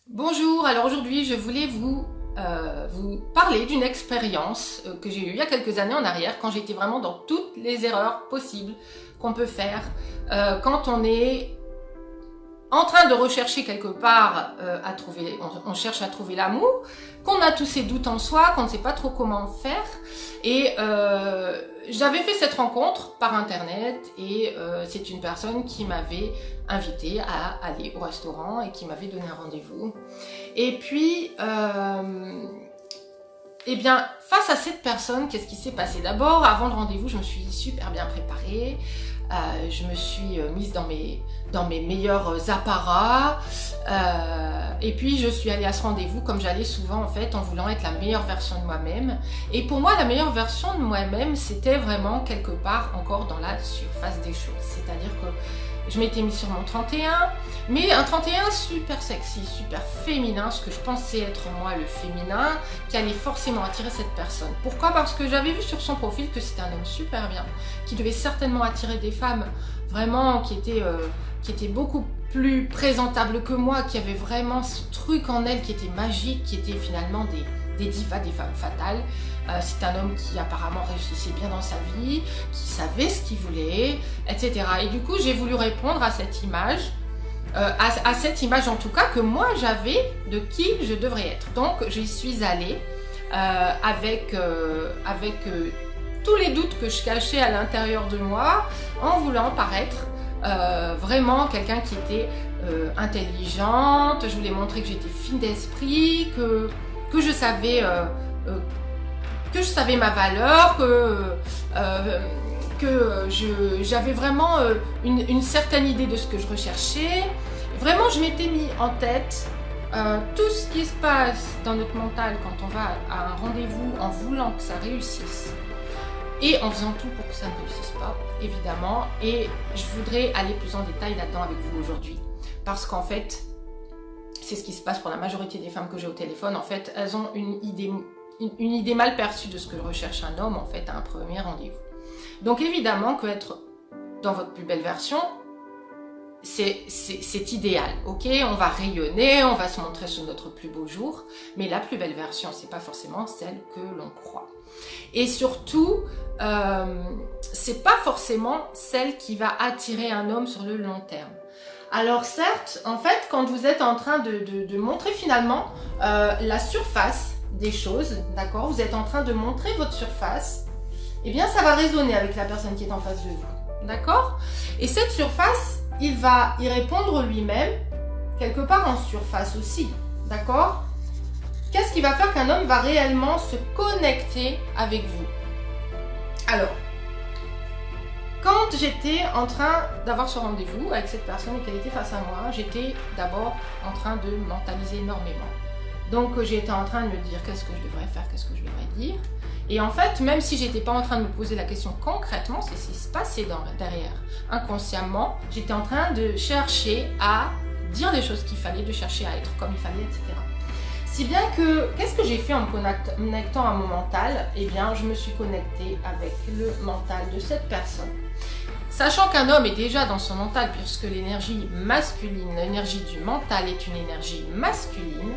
Bonjour, alors aujourd'hui je voulais vous parler d'une expérience que j'ai eue il y a quelques années en arrière quand j'étais vraiment dans toutes les erreurs possibles qu'on peut faire quand on est en train de rechercher quelque part on cherche à trouver l'amour, qu'on a tous ces doutes en soi, qu'on ne sait pas trop comment faire. Et j'avais fait cette rencontre par internet et c'est une personne qui m'avait invité à aller au restaurant et qui m'avait donné un rendez-vous. Et puis, eh bien, face à cette personne, qu'est-ce qui s'est passé? D'abord, avant le rendez-vous, je me suis super bien préparée. Je me suis mise dans mes meilleurs apparats. Et puis, je suis allée à ce rendez-vous comme j'allais souvent, en fait, en voulant être la meilleure version de moi-même. Et pour moi, la meilleure version de moi-même, c'était vraiment quelque part encore dans la surface des choses. C'est-à-dire que je m'étais mise sur mon 31, mais un 31 super sexy, super féminin, ce que je pensais être moi le féminin, qui allait forcément attirer cette personne. Pourquoi? Parce que j'avais vu sur son profil que c'était un homme super bien, qui devait certainement attirer des femmes vraiment qui étaient beaucoup plus présentables que moi, qui avaient vraiment ce truc en elles qui était magique, qui étaient finalement des divas, des femmes fatales. C'est un homme qui apparemment réussissait bien dans sa vie, qui savait ce qu'il voulait, etc. Et du coup, j'ai voulu répondre à cette image, à cette image en tout cas que moi j'avais de qui je devrais être. Donc j'y suis allée avec tous les doutes que je cachais à l'intérieur de moi, en voulant paraître vraiment quelqu'un qui était intelligente. Je voulais montrer que j'étais fine d'esprit, que je savais ma valeur, que j'avais vraiment une certaine idée de ce que je recherchais. Vraiment, je m'étais mis en tête tout ce qui se passe dans notre mental quand on va à un rendez-vous en voulant que ça réussisse et en faisant tout pour que ça ne réussisse pas, évidemment. Et je voudrais aller plus en détail là-dedans avec vous aujourd'hui. Parce qu'en fait, c'est ce qui se passe pour la majorité des femmes que j'ai au téléphone. En fait, elles ont une idée mal perçue de ce que recherche un homme en fait à un premier rendez-vous. Donc évidemment qu'être dans votre plus belle version, c'est idéal, ok? On va rayonner, on va se montrer sur notre plus beau jour, mais la plus belle version, c'est pas forcément celle que l'on croit. Et surtout, c'est pas forcément celle qui va attirer un homme sur le long terme. Alors certes, en fait, quand vous êtes en train de montrer finalement la surface des choses, d'accord? Vous êtes en train de montrer votre surface, eh bien ça va résonner avec la personne qui est en face de vous, d'accord? Et cette surface, il va y répondre lui-même, quelque part en surface aussi, d'accord? Qu'est-ce qui va faire qu'un homme va réellement se connecter avec vous? Alors, quand j'étais en train d'avoir ce rendez-vous avec cette personne et qu'elle était face à moi, j'étais d'abord en train de mentaliser énormément. Donc j'étais en train de me dire qu'est-ce que je devrais faire, qu'est-ce que je devrais dire. Et en fait, même si j'étais pas en train de me poser la question concrètement, c'est ce qui se passait derrière. Inconsciemment, j'étais en train de chercher à dire les choses qu'il fallait, de chercher à être comme il fallait, etc. Si bien que, qu'est-ce que j'ai fait en me connectant à mon mental? Eh bien, je me suis connectée avec le mental de cette personne. Sachant qu'un homme est déjà dans son mental, puisque l'énergie masculine, l'énergie du mental est une énergie masculine,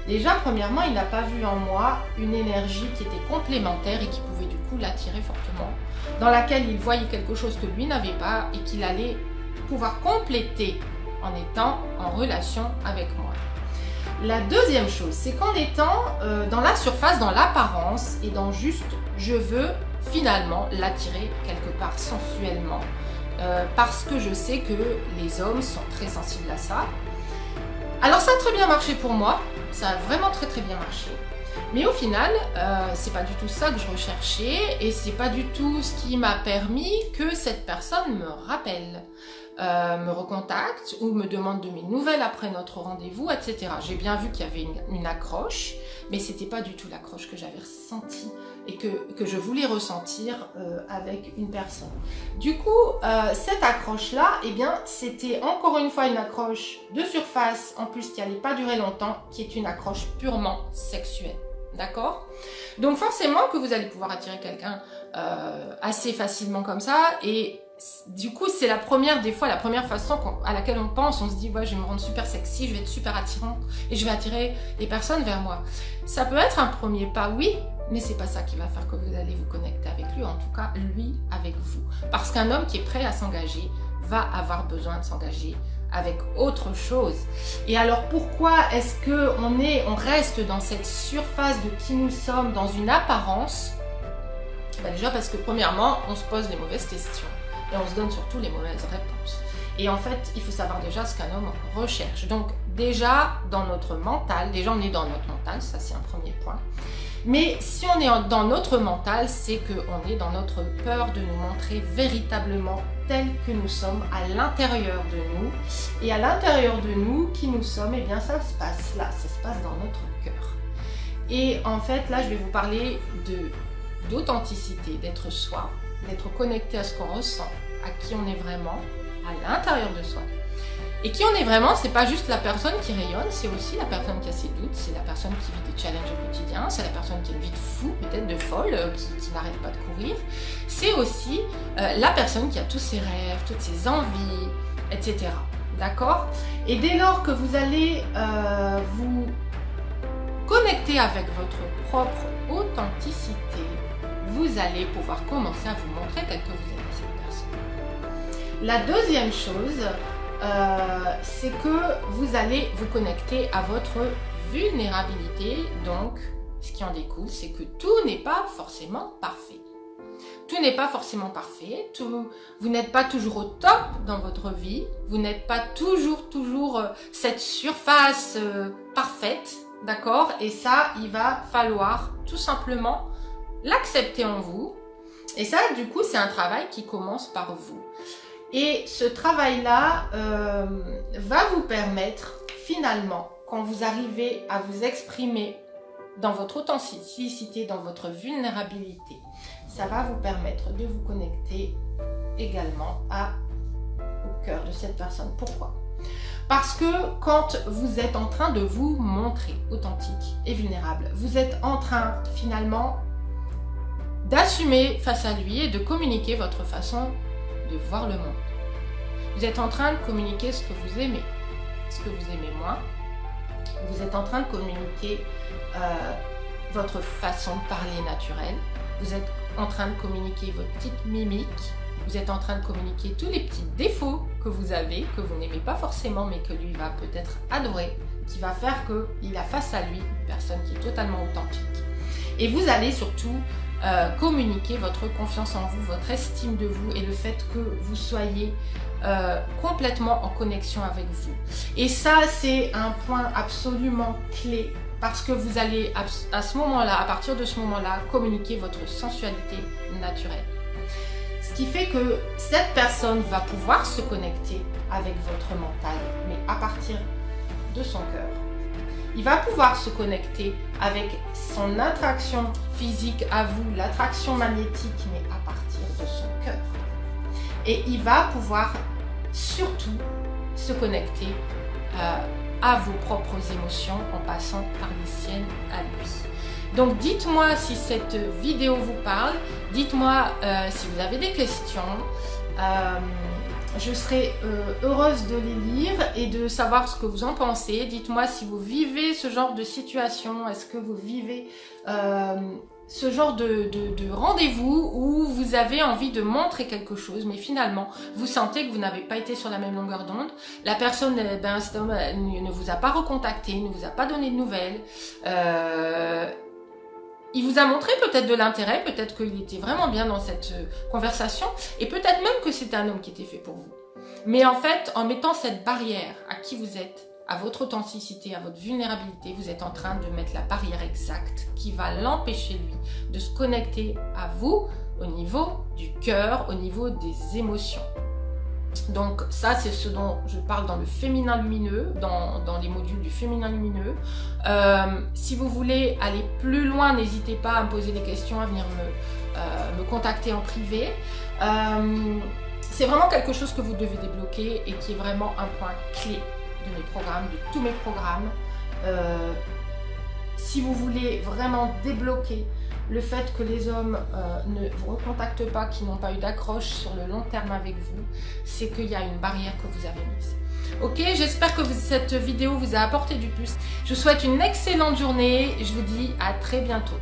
déjà, premièrement, il n'a pas vu en moi une énergie qui était complémentaire et qui pouvait du coup l'attirer fortement, dans laquelle il voyait quelque chose que lui n'avait pas et qu'il allait pouvoir compléter en étant en relation avec moi. La deuxième chose, c'est qu'en étant dans la surface, dans l'apparence et dans juste je veux finalement l'attirer quelque part sensuellement, parce que je sais que les hommes sont très sensibles à ça. Alors ça a très bien marché pour moi, ça a vraiment très bien marché. Mais au final, c'est pas du tout ça que je recherchais et c'est pas du tout ce qui m'a permis que cette personne me rappelle, me recontacte ou me demande de mes nouvelles après notre rendez-vous, etc. J'ai bien vu qu'il y avait une accroche, mais c'était pas du tout l'accroche que j'avais ressentie et que je voulais ressentir avec une personne. Du coup, cette accroche-là, eh bien, c'était encore une fois une accroche de surface, en plus qui n'allait pas durer longtemps, qui est une accroche purement sexuelle. D'accord? Donc forcément que vous allez pouvoir attirer quelqu'un assez facilement comme ça, et du coup, c'est la première façon à laquelle on pense. On se dit, ouais, je vais me rendre super sexy, je vais être super attirante et je vais attirer les personnes vers moi. Ça peut être un premier pas, oui, mais c'est pas ça qui va faire que vous allez vous connecter avec lui, en tout cas, lui avec vous. Parce qu'un homme qui est prêt à s'engager va avoir besoin de s'engager avec autre chose. Et alors, pourquoi est-ce qu'on reste dans cette surface de qui nous sommes, dans une apparence? Déjà parce que premièrement, on se pose les mauvaises questions. Et on se donne surtout les mauvaises réponses. Et en fait, il faut savoir déjà ce qu'un homme recherche. Donc déjà, dans notre mental, déjà on est dans notre mental, ça c'est un premier point. Mais si on est dans notre mental, c'est qu'on est dans notre peur de nous montrer véritablement tel que nous sommes à l'intérieur de nous. Et à l'intérieur de nous, qui nous sommes, eh bien ça se passe là, ça se passe dans notre cœur. Et en fait, là, je vais vous parler d'authenticité, d'être soi, d'être connecté à ce qu'on ressent, à qui on est vraiment, à l'intérieur de soi. Et qui on est vraiment, c'est pas juste la personne qui rayonne, c'est aussi la personne qui a ses doutes, c'est la personne qui vit des challenges au quotidien, c'est la personne qui a une vie de fou, peut-être de folle, qui n'arrête pas de courir. C'est aussi la personne qui a tous ses rêves, toutes ses envies, etc. D'accord? Et dès lors que vous allez vous connecter avec votre propre authenticité, vous allez pouvoir commencer à vous montrer tel que vous êtes cette personne. La deuxième chose, c'est que vous allez vous connecter à votre vulnérabilité. Donc, ce qui en découle, c'est que tout n'est pas forcément parfait. Tout n'est pas forcément parfait. Vous n'êtes pas toujours au top dans votre vie. Vous n'êtes pas toujours cette surface parfaite. D'accord? Et ça, il va falloir tout simplement l'accepter en vous. Et ça, du coup, c'est un travail qui commence par vous. Et ce travail-là va vous permettre, finalement, quand vous arrivez à vous exprimer dans votre authenticité, dans votre vulnérabilité, ça va vous permettre de vous connecter également au cœur de cette personne. Pourquoi? Parce que quand vous êtes en train de vous montrer authentique et vulnérable, vous êtes en train, finalement, d'assumer face à lui et de communiquer votre façon de voir le monde. Vous êtes en train de communiquer ce que vous aimez moins. Vous êtes en train de communiquer votre façon de parler naturelle. Vous êtes en train de communiquer votre petite mimique. Vous êtes en train de communiquer tous les petits défauts que vous avez, que vous n'aimez pas forcément, mais que lui va peut-être adorer, qui va faire qu'il a face à lui une personne qui est totalement authentique. Et vous allez surtout communiquer votre confiance en vous, votre estime de vous et le fait que vous soyez complètement en connexion avec vous. Et ça, c'est un point absolument clé parce que vous allez à ce moment-là, à partir de ce moment-là, communiquer votre sensualité naturelle. Ce qui fait que cette personne va pouvoir se connecter avec votre mental, mais à partir de son cœur. Il va pouvoir se connecter avec son attraction physique à vous, l'attraction magnétique, mais à partir de son cœur. Et il va pouvoir surtout se connecter à vos propres émotions en passant par les siennes à lui. Donc dites-moi si cette vidéo vous parle, dites-moi si vous avez des questions. Je serai heureuse de les lire et de savoir ce que vous en pensez. Dites-moi si vous vivez ce genre de situation, est-ce que vous vivez ce genre de rendez-vous où vous avez envie de montrer quelque chose, mais finalement, vous sentez que vous n'avez pas été sur la même longueur d'onde. La personne ne vous a pas recontacté, ne vous a pas donné de nouvelles. Il vous a montré peut-être de l'intérêt, peut-être qu'il était vraiment bien dans cette conversation, et peut-être même que c'était un homme qui était fait pour vous. Mais en fait, en mettant cette barrière à qui vous êtes, à votre authenticité, à votre vulnérabilité, vous êtes en train de mettre la barrière exacte qui va l'empêcher, lui, de se connecter à vous au niveau du cœur, au niveau des émotions. Donc ça, c'est ce dont je parle dans le féminin lumineux, dans les modules du féminin lumineux. Si vous voulez aller plus loin, n'hésitez pas à me poser des questions, à venir me contacter en privé. C'est vraiment quelque chose que vous devez débloquer et qui est vraiment un point clé de mes programmes, de tous mes programmes. Si vous voulez vraiment débloquer le fait que les hommes ne vous recontactent pas, qui n'ont pas eu d'accroche sur le long terme avec vous, c'est qu'il y a une barrière que vous avez mise. Ok, j'espère que cette vidéo vous a apporté du plus. Je vous souhaite une excellente journée. Je vous dis à très bientôt.